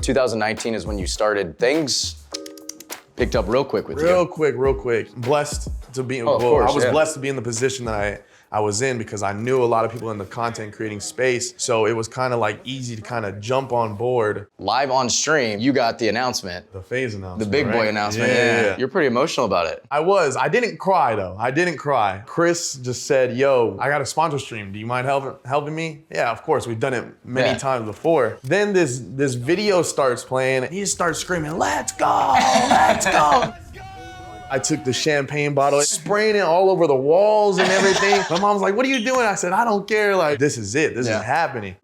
2019 is when you started. Things picked up real quick with you. Real quick. Blessed to be, of course, I was blessed to be in the position that I was in because I knew a lot of people in the content creating space. So it was kind of like easy to kind of jump on board. Live on stream, you got the announcement. The FaZe announcement, the big boy announcement. Yeah. You're pretty emotional about it. I didn't cry though. I didn't cry. Chris just said, yo, I got a sponsor stream. Do you mind helping me? Yeah, of course. We've done it many times before. Then this video starts playing and he just starts screaming, let's go, let's go. I took the champagne bottle, spraying it all over the walls and everything. My mom's like, what are you doing? I said, I don't care. Like, this is it. This is happening.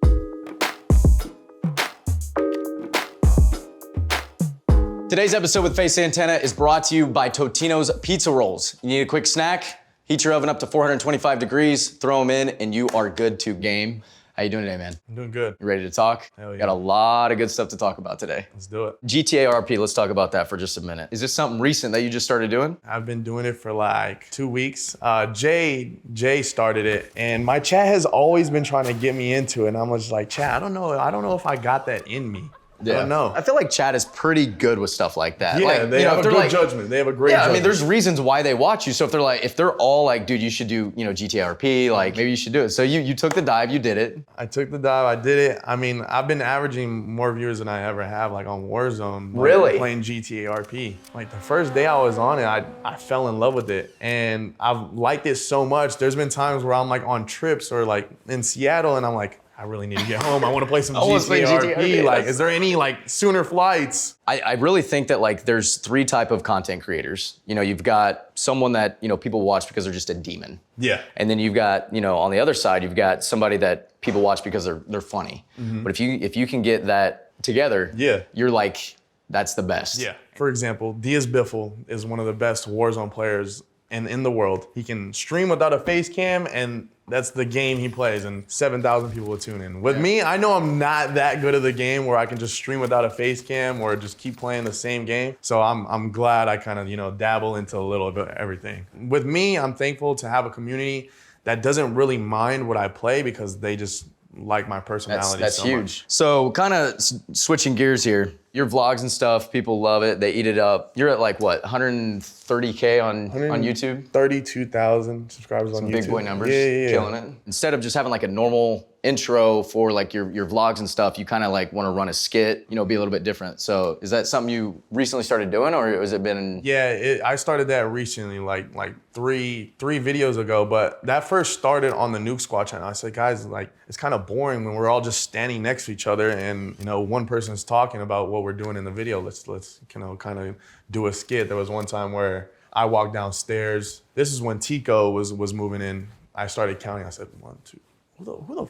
Today's episode with FaZe Santana is brought to you by Totino's Pizza Rolls. You need a quick snack? Heat your oven up to 425 degrees, throw them in, and you are good to game. How you doing today, man? I'm doing good. You ready to talk? Hell yeah. Got a lot of good stuff to talk about today. Let's do it. GTA RP, let's talk about that for just a minute. Is this something recent that you just started doing? I've been doing it for like 2 weeks. Jay started it, and my chat has always been trying to get me into it, and I'm just like, chat, I don't know if I got that in me. I don't know. I feel like chat is pretty good with stuff like that. Yeah, like, they have a good judgment. They have a great judgment. I mean, there's reasons why they watch you. So if they're all like, dude, you should do, GTA RP, like maybe you should do it. So you took the dive, you did it. I took the dive, I did it. I mean, I've been averaging more viewers than I ever have, like on Warzone. Really? Playing GTA RP. Like the first day I was on it, I fell in love with it. And I've liked it so much. There's been times where I'm like on trips or like in Seattle and I'm like, I really need to get home. I want to play some GTA RP. Like, is there any like sooner flights? I really think that like there's 3 types of content creators. You've got someone that, people watch because they're just a demon. Yeah. And then you've got, on the other side, you've got somebody that people watch because they're funny. Mm-hmm. But if you can get that together, you're like, that's the best. Yeah. For example, Diaz Biffle is one of the best Warzone players in the world. He can stream without a face cam, and that's the game he plays, and 7,000 people will tune in. With me, I know I'm not that good at the game where I can just stream without a face cam or just keep playing the same game. So I'm glad I kind of, dabble into a little bit of everything. With me, I'm thankful to have a community that doesn't really mind what I play because they just like my personality that's so huge. much. So kind of switching gears here, your vlogs and stuff, people love it, they eat it up. You're at like what, 130K on YouTube? 32,000 subscribers on YouTube. Big boy numbers, yeah. Killing it. Instead of just having like a normal intro for like your vlogs and stuff, you kind of like want to run a skit, be a little bit different. So is that something you recently started doing, or has it been? Yeah, I started that recently, like three videos ago, but that first started on the Nuke Squad channel. I said, guys, like, it's kind of boring when we're all just standing next to each other and, one person's talking about what we're doing in the video. Let's kind of do a skit. There was one time where I walked downstairs. This is when Tico was moving in. I started counting. I said, 1, 2, who the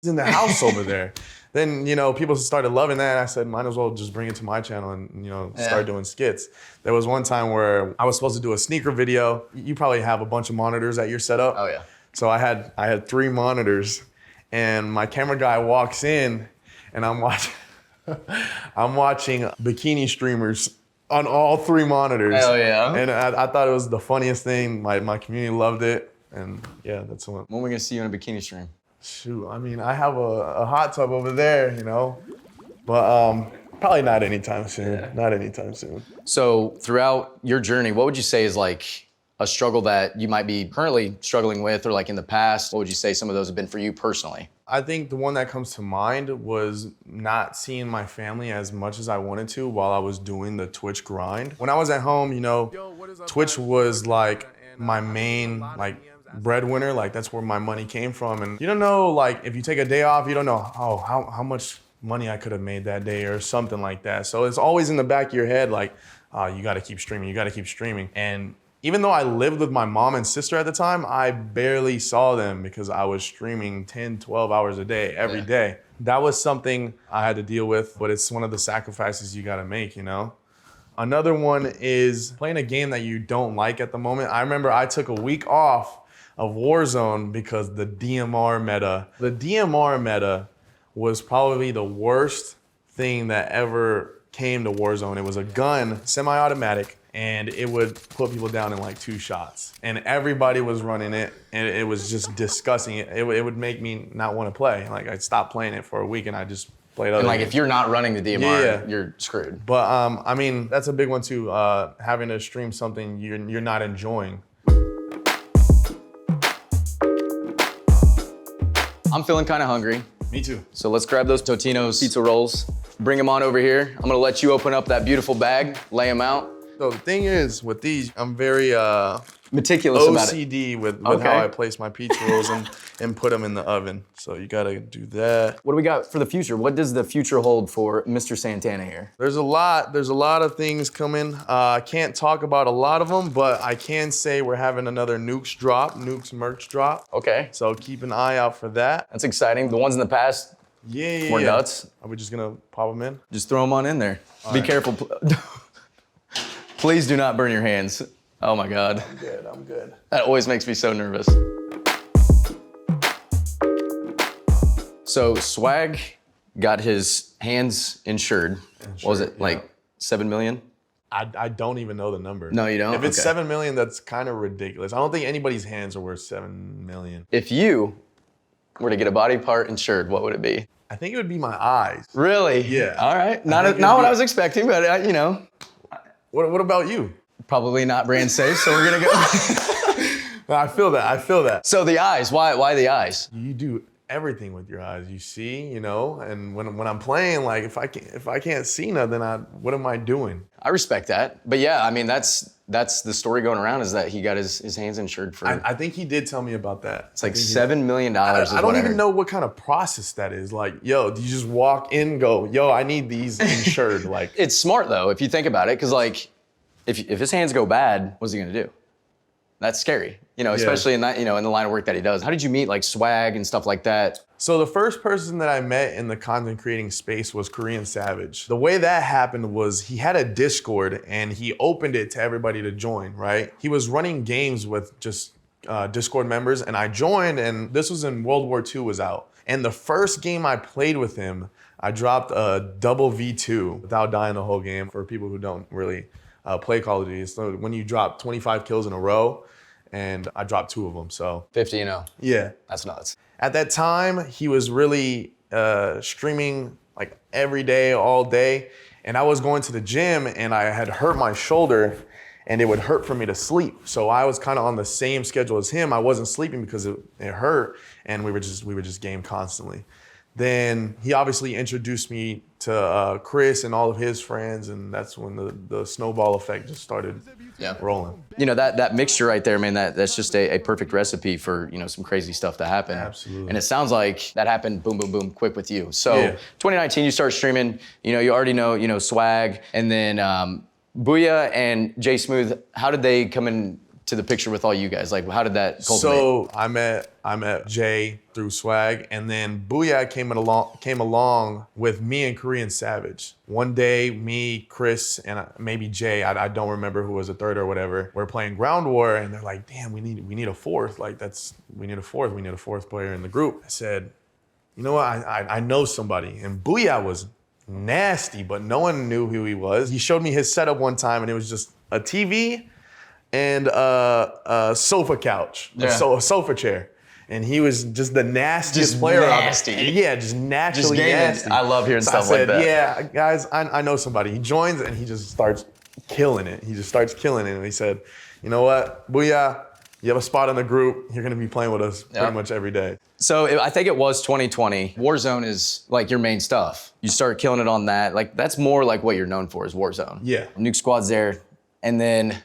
is in the house over there? Then, people started loving that. I said, might as well just bring it to my channel and, start doing skits. There was one time where I was supposed to do a sneaker video. You probably have a bunch of monitors at your setup. Oh yeah. So I had 3 monitors, and my camera guy walks in, and I'm watching bikini streamers on all 3 monitors. Hell yeah. And I thought it was the funniest thing. My community loved it, and yeah, that's one. When are we gonna see you in a bikini stream? Shoot, I mean, I have a hot tub over there, but probably not anytime soon. Yeah. Not anytime soon. So throughout your journey, what would you say is like a struggle that you might be currently struggling with, or like in the past? What would you say some of those have been for you personally? I think the one that comes to mind was not seeing my family as much as I wanted to while I was doing the Twitch grind. When I was at home, Twitch was like my main breadwinner. Like, that's where my money came from. And you don't know, like, if you take a day off, you don't know how much money I could have made that day or something like that. So it's always in the back of your head, like, you gotta keep streaming, you gotta keep streaming. And even though I lived with my mom and sister at the time, I barely saw them because I was streaming 10, 12 hours a day, every day. That was something I had to deal with, but it's one of the sacrifices you gotta make, Another one is playing a game that you don't like at the moment. I remember I took a week off of Warzone because the DMR meta was probably the worst thing that ever came to Warzone. It was a gun, semi-automatic, and it would put people down in like 2 shots. And everybody was running it, and it was just disgusting. It would make me not want to play. Like, I stopped playing it for a week, and I just played other And like games. if you're not running the DMR, Yeah. you're screwed. But I mean, that's a big one too. Having to stream something you're not enjoying. I'm feeling kind of hungry. Me too. So let's grab those Totinos pizza rolls, bring them on over here. I'm gonna let you open up that beautiful bag, lay them out. So the thing is, with these, I'm very Meticulous about it. OCD with how I place my pizza rolls and put them in the oven. So you gotta do that. What do we got for the future? What does the future hold for Mr. Santana here? There's a lot of things coming. I can't talk about a lot of them, but I can say we're having another Nuke's merch drop. Okay, So keep an eye out for that. that's exciting. The ones in the past Yeah. were nuts. Are we just gonna pop them in? Just throw them on in there. Be careful. Please do not burn your hands. Oh my God. I'm good. That always makes me so nervous. So Swag got his hands insured. What was it, yeah. like 7 million? I don't even know the number. No, you don't? If it's Okay. 7 million, that's kind of ridiculous. I don't think anybody's hands are worth 7 million. If you were to get a body part insured, what would it be? I think it would be my eyes. Really? Yeah. All right. think Not it'd what be- I was expecting, but you know, What about you? probably not brand safe, so we're gonna go. I feel that. So the eyes, why the eyes? You do everything with your eyes. You see, you know, and when I'm playing, like if I can't see nothing, what am I doing? I respect that. But yeah, I mean, that's the story going around is that he got his hands insured for, I think he did tell me about that. it's like $7 million. I don't even know what kind of process that is. Like, yo, do you just walk in, go, yo, I need these insured? Like, It's smart though, if you think about it, because like, if his hands go bad, what's he gonna do? That's scary, you know, especially in that, you know, in the line of work that he does. How did you meet like Swag and stuff like that? so the first person that I met in the content creating space was Korean Savage. The way that happened was he had a Discord and he opened it to everybody to join, right? He was running games with just Discord members and I joined, and this was in World War II was out. And the first game I played with him, I dropped a double V2 without dying the whole game. For people who don't really play Call of Duty, so when you drop 25 kills in a row, and I dropped 2 of them, so. 50 and 0. Yeah. That's nuts. At that time, he was really streaming like every day, all day. And I was going to the gym and I had hurt my shoulder and it would hurt for me to sleep. So I was kind of on the same schedule as him. I wasn't sleeping because it hurt and we would just game constantly. Then he obviously introduced me to Chris and all of his friends, and that's when the snowball effect just started rolling. You know, that mixture right there, man, that's just a perfect recipe for, you know, some crazy stuff to happen. Absolutely. And it sounds like that happened boom, boom, boom, quick with you. So Yeah. 2019, you start streaming, you know, you already know, you know, Swag, and then Booyah and Jay Smooth, how did they come in to the picture with all you guys? Like, how did that culminate? So I met Jay through Swag, and then Booyah came along with me and Korean Savage. One day, me, Chris, and maybe Jay, I don't remember who was a third or whatever, we're playing Ground War, and they're like, damn, we need a fourth. Like, we need a fourth player in the group. I said, you know what, I know somebody. And Booyah was nasty, but no one knew who he was. He showed me his setup one time, and it was just a TV and a sofa couch, a sofa chair. And he was just the nastiest Just player nasty. out there. Yeah, just naturally gaming. nasty. I love hearing stuff I said, like that. yeah, guys, I know somebody. He joins and he just starts killing it. And he said, you know what, Booyah, you have a spot in the group. You're gonna be playing with us pretty much every day. So I think it was 2020. Warzone is like your main stuff. You start killing it on that. Like, that's more like what you're known for is Warzone. Yeah. Nuke Squad's there. And then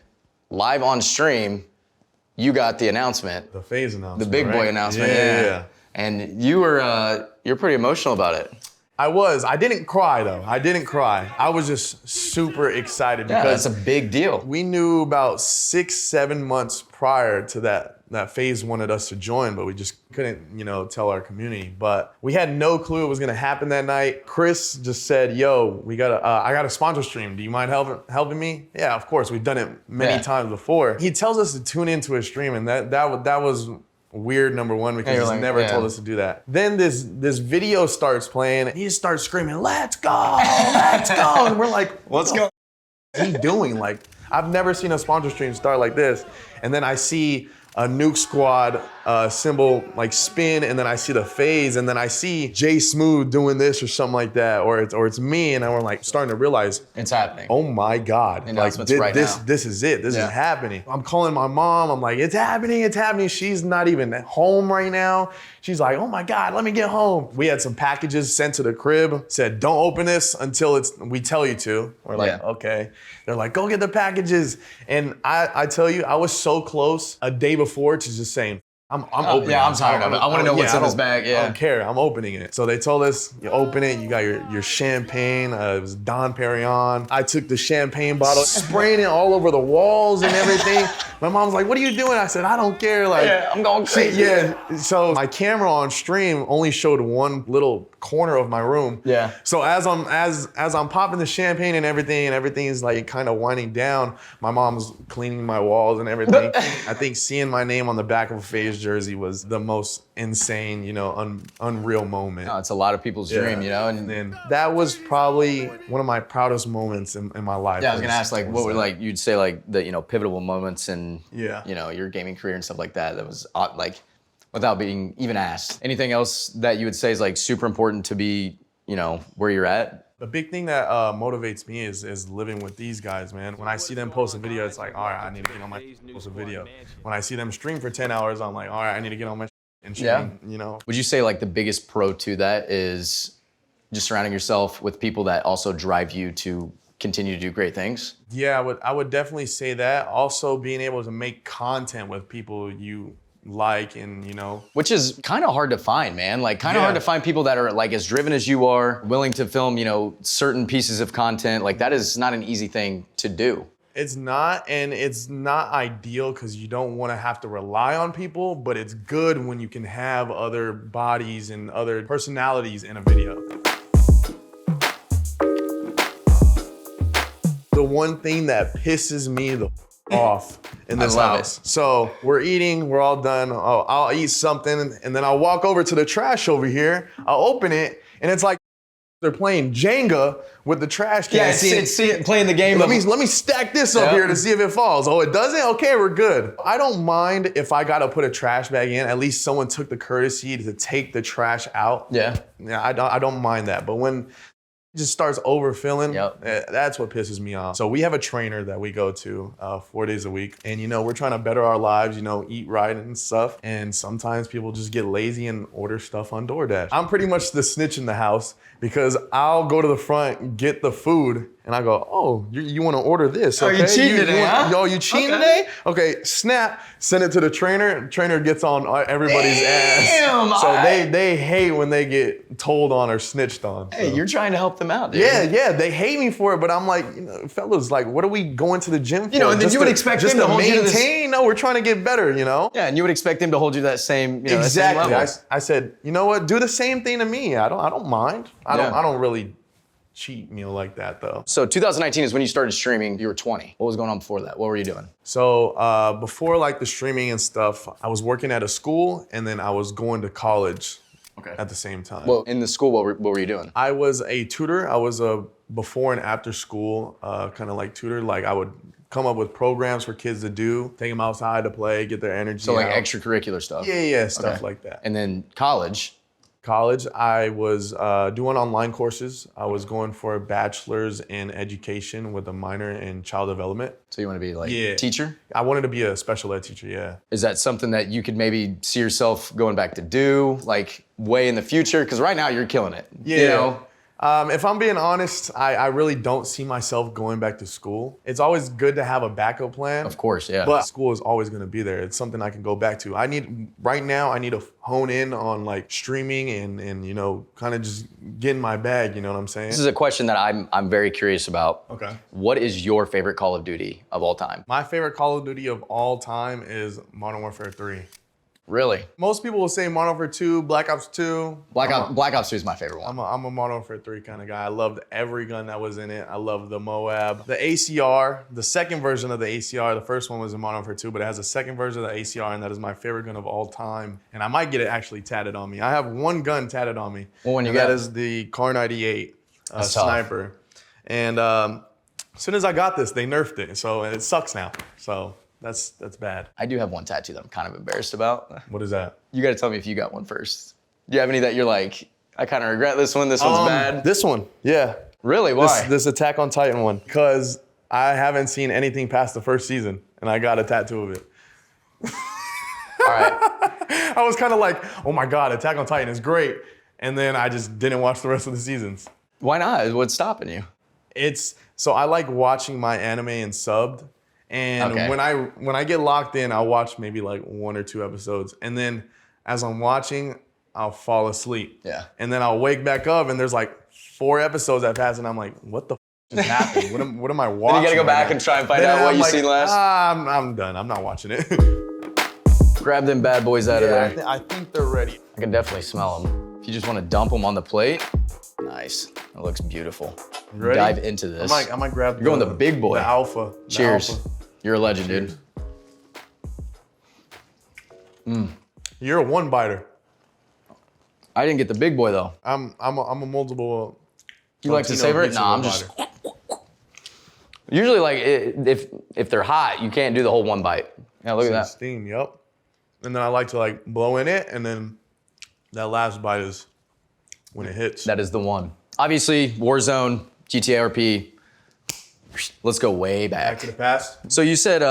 live on stream, you got the announcement. The FaZe announcement. The big boy right? announcement. Yeah. And you're pretty emotional about it. I was. I didn't cry though. I was just super excited Yeah, because that's a big deal. we knew about 6-7 months prior to that FaZe wanted us to join, but we just couldn't, tell our community. But we had no clue it was gonna happen that night. Chris just said, "Yo, I got a sponsor stream. Do you mind helping me?" Yeah, of course. We've done it many times before. He tells us to tune into his stream, and that was weird, number one, because he's never told us to do that. Then this video starts playing, and he just starts screaming, "Let's go, let's go!" And we're like, Let's go. What is he doing? Like, I've never seen a sponsor stream start like this. And then I see a Nuke squad symbol like spin, and then I see the FaZe, and then I see Jay Smooth doing this or something like that, or it's me, and then we're like starting to realize it's happening. Oh my God! Like this is it. This is happening. I'm calling my mom. I'm like, it's happening. It's happening. She's not even at home right now. She's like, oh my God, let me get home. We had some packages sent to the crib. Said, don't open this until we tell you to. We're like, okay. They're like, go get the packages. And I tell you, I was so close a day before to just saying, I'm opening it. Yeah, I'm tired of it. I want to know what's in this bag. Yeah. I don't care. I'm opening it. So they told us, you open it. You got your champagne. It was Dom Perignon. I took the champagne bottle, spraying it all over the walls and everything. My mom's like, "What are you doing?" I said, "I don't care." Like, I'm going crazy. Yeah. So my camera on stream only showed one little corner of my room. Yeah. So as I'm popping the champagne and everything is like kind of winding down, my mom's cleaning my walls and everything. I think seeing my name on the back of a FaZe jersey was the most insane, unreal moment. No, it's a lot of people's dream, And then that was probably one of my proudest moments in my life. Yeah, I was gonna ask, like, what were you'd say the pivotal moments in Yeah. your gaming career and stuff like that. That was like, without being even asked. Anything else that you would say is like super important to be, where you're at? The big thing that motivates me is living with these guys, man. When I see them post a video, it's like, all right, I need to get on my post a video. When I see them stream for 10 hours, I'm like, all right, I need to get on my and stream, Would you say like the biggest pro to that is just surrounding yourself with people that also drive you to continue to do great things? Yeah, I would definitely say that. Also being able to make content with people you like and which is kind of hard to find, man. Like hard to find people that are like as driven as you are, willing to film certain pieces of content. Like that is not an easy thing to do. It's not, and it's not ideal because you don't want to have to rely on people, but it's good when you can have other bodies and other personalities in a video. The one thing that pisses me off in this house. So we're eating, we're all done. Oh, I'll eat something, and then I'll walk over to the trash over here. I'll open it, and it's like they're playing Jenga with the trash can. Yeah, it's playing the game. Let me stack this up here to see if it falls. Oh, it doesn't? Okay, we're good. I don't mind if I gotta put a trash bag in. At least someone took the courtesy to take the trash out. Yeah. Yeah, I don't mind that. But when it just starts overfilling, that's what pisses me off. So we have a trainer that we go to 4 days a week. And we're trying to better our lives, eat right and stuff. And sometimes people just get lazy and order stuff on DoorDash. I'm pretty much the snitch in the house because I'll go to the front, get the food, and I go, oh, you want to order this, okay? Oh, you cheating today, huh? Yo, you cheating today? Okay, snap, send it to the trainer. Trainer gets on everybody's ass. So they hate when they get told on or snitched on. Hey, so. You're trying to help them out, dude. Yeah, they hate me for it, but I'm like, fellas, like, what are we going to the gym for? And then you would expect them to hold you to this. No, we're trying to get better, Yeah, and you would expect them to hold you that same, exactly. That same level. I said, you know what? Do the same thing to me. I don't mind. I don't really cheat meal like that though. So 2019 is when you started streaming. You were 20. What was going on before that? What were you doing? So before like the streaming and stuff, I was working at a school and then I was going to college at the same time. Well, in the school, what were you doing? I was a tutor. I was a before and after school kind of like tutor. Like I would come up with programs for kids to do, take them outside to play, get their energy So like out. extracurricular stuff? Yeah, stuff like that. And then college? College, I was doing online courses. I was going for a bachelor's in education with a minor in child development. So you want to be like a teacher? I wanted to be a special ed teacher, yeah. Is that something that you could maybe see yourself going back to do, like way in the future? Because right now you're killing it. Yeah. If I'm being honest, I really don't see myself going back to school. It's always good to have a backup plan. Of course, yeah. But school is always gonna be there. It's something I can go back to. Right now, I need to hone in on like streaming and kind of just get in my bag, you know what I'm saying? This is a question that I'm very curious about. Okay. What is your favorite Call of Duty of all time? My favorite Call of Duty of all time is Modern Warfare 3. Really? Most people will say Modern Warfare 2, Black Ops 2. Black Ops 2 is my favorite one. I'm a Modern Warfare 3 kind of guy. I loved every gun that was in it. I loved the Moab. The ACR, the second version of the ACR, the first one was in Modern Warfare 2, but it has a second version of the ACR, and that is my favorite gun of all time. And I might get it actually tatted on me. I have one gun tatted on me. What one you got? got? That is the Car 98 sniper. And as soon as I got this, they nerfed it, so it sucks now. So That's bad. I do have one tattoo that I'm kind of embarrassed about. What is that? You gotta tell me if you got one first. Do you have any that you're like, I kind of regret this one, this one's bad? This one, yeah. Really, why? This Attack on Titan one, because I haven't seen anything past the first season, and I got a tattoo of it. All right. I was kind of like, oh my God, Attack on Titan is great. And then I just didn't watch the rest of the seasons. Why not? What's stopping you? So I like watching my anime and subbed. And Okay. when I get locked in, I'll watch maybe like 1 or 2 episodes. And then as I'm watching, I'll fall asleep. Yeah. And then I'll wake back up and there's like 4 episodes that pass and I'm like, what the just happened? What am I watching? Then you gotta go back right and try and find now? out Then what I'm you've like, seen last. I'm done. I'm not watching it. Grab them bad boys out of there. I think they're ready. I can definitely smell them. If you just want to dump them on the plate, nice. That looks beautiful. You ready? Dive into this. I might grab You're going the big boy. The alpha. The Cheers. alpha. You're a legend, dude. You're a one biter. I didn't get the big boy though. I'm a multiple. You like to Totino savor it? pizza No, I'm one just. biter. Usually, like if they're hot, you can't do the whole one bite. Yeah, look at that. Steam, yep. And then I like to like blow in it, and then that last bite is when it hits. That is the one. Obviously, Warzone, GTA RP. Let's go way Back back. to the past. So you said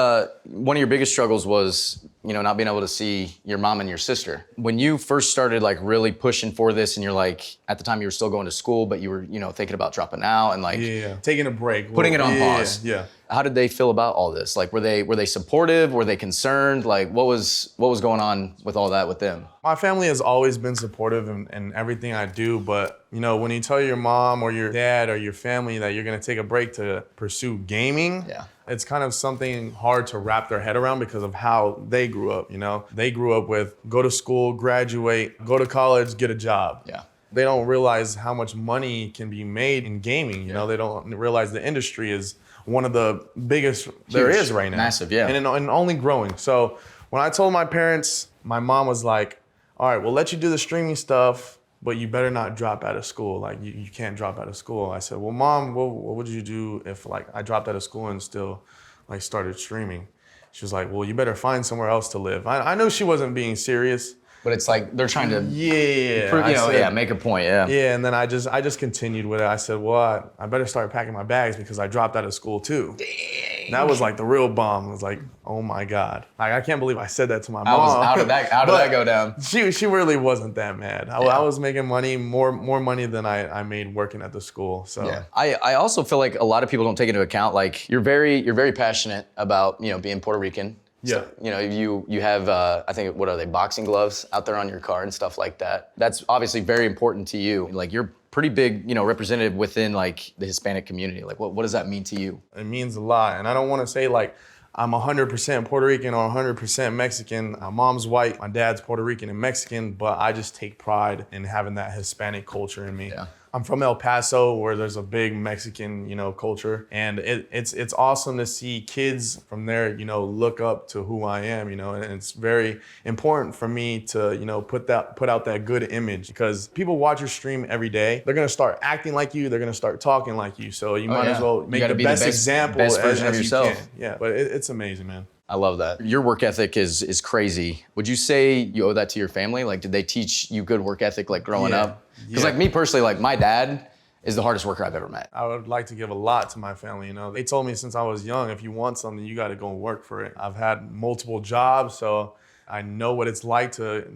one of your biggest struggles was, not being able to see your mom and your sister. When you first started like really pushing for this, and you're like, at the time you were still going to school, but you were, thinking about dropping out and like Yeah, taking a break. putting it on Yeah, pause. Yeah. How did they feel about all this? Like, were they supportive? Were they concerned? Like, what was going on with all that with them? My family has always been supportive in everything I do, but when you tell your mom or your dad or your family that you're gonna take a break to pursue gaming, Yeah. it's kind of something hard to wrap their head around because of how they grew up, They grew up with go to school, graduate, go to college, get a job. Yeah. They don't realize how much money can be made in gaming, They don't realize the industry is one of the biggest there Huge. is right now. Massive, yeah. And only growing. So when I told my parents, my mom was like, all right, we'll let you do the streaming stuff, but you better not drop out of school. Like you can't drop out of school. I said, well, Mom, what would you do if like I dropped out of school and still like started streaming? She was like, well, you better find somewhere else to live. I know she wasn't being serious. But it's like they're trying to, Yeah. make a point. Yeah. Yeah, and then I just continued with it. I said, well, I better start packing my bags because I dropped out of school too. Dang. That was like the real bomb. It was like, oh my God. Like, I can't believe I said that to my mom. How did that go down? She really wasn't that mad. I was making money, more money than I made working at the school. So Yeah. I also feel like a lot of people don't take into account, like you're very passionate about, being Puerto Rican. Yeah. So, you have, I think, what are they, boxing gloves out there on your car and stuff like that. That's obviously very important to you. Like you're pretty big, representative within like the Hispanic community. Like what does that mean to you? it means a lot. And I don't want to say like I'm 100% Puerto Rican or 100% Mexican. My mom's white, my dad's Puerto Rican and Mexican, but I just take pride in having that Hispanic culture in me. Yeah. I'm from El Paso, where there's a big Mexican, culture, and it's awesome to see kids from there, look up to who I am, and it's very important for me to, put out that good image because people watch your stream every day. They're gonna start acting like you. They're gonna start talking like you. So you might as well make the best example best as version of yourself. you can. Yeah, but it's amazing, man. I love that. Your work ethic is crazy. Would you say you owe that to your family? Like, did they teach you good work ethic like growing Yeah. up? Because Yeah. like me personally, like my dad is the hardest worker I've ever met. I would like to give a lot to my family. They told me since I was young, if you want something, you got to go and work for it. I've had multiple jobs, so I know what it's like to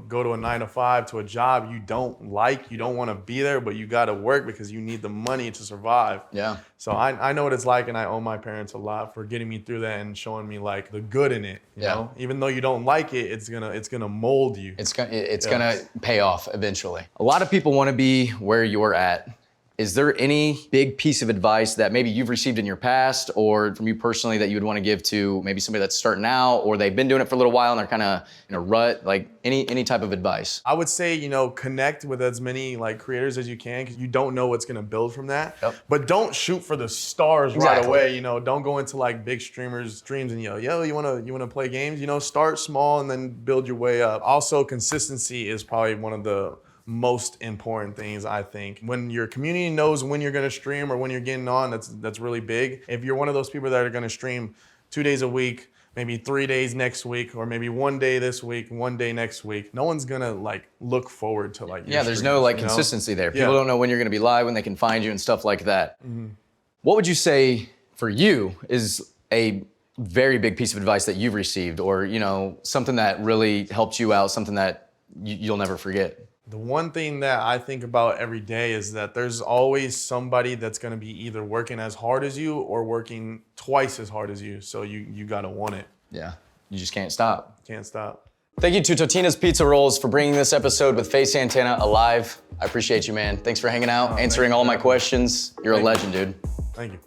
go to a 9-to-5 to a job you don't like, you don't want to be there, but you got to work because you need the money to survive. Yeah. So I know what it's like, and I owe my parents a lot for getting me through that and showing me like the good in it. You know, even though you don't like it, it's gonna mold you. It's gonna pay off eventually. A lot of people want to be where you're at. Is there any big piece of advice that maybe you've received in your past or from you personally that you would want to give to maybe somebody that's starting out or they've been doing it for a little while and they're kind of in a rut? Like any type of advice? I would say, connect with as many like creators as you can because you don't know what's gonna build from that. Yep. But don't shoot for the stars right away. Don't go into like big streamers' dreams and you wanna play games. Start small and then build your way up. Also, consistency is probably one of the most important things, I think. When your community knows when you're gonna stream or when you're getting on, that's really big. If you're one of those people that are gonna stream 2 days a week, maybe 3 days next week, or maybe 1 day this week, 1 day next week. No one's gonna like look forward to like your there's streams, no like you know? consistency there. People don't know when you're gonna be live, when they can find you and stuff like that. What would you say for you is a very big piece of advice that you've received, or something that really helped you out, something that you'll never forget? The one thing that I think about every day is that there's always somebody that's gonna be either working as hard as you or working twice as hard as you. So you gotta want it. Yeah, you just can't stop. Can't stop. Thank you to Totino's Pizza Rolls for bringing this episode with FaZe Santana alive. I appreciate you, man. Thanks for hanging out, answering all my questions. You're a legend, dude. Thank you.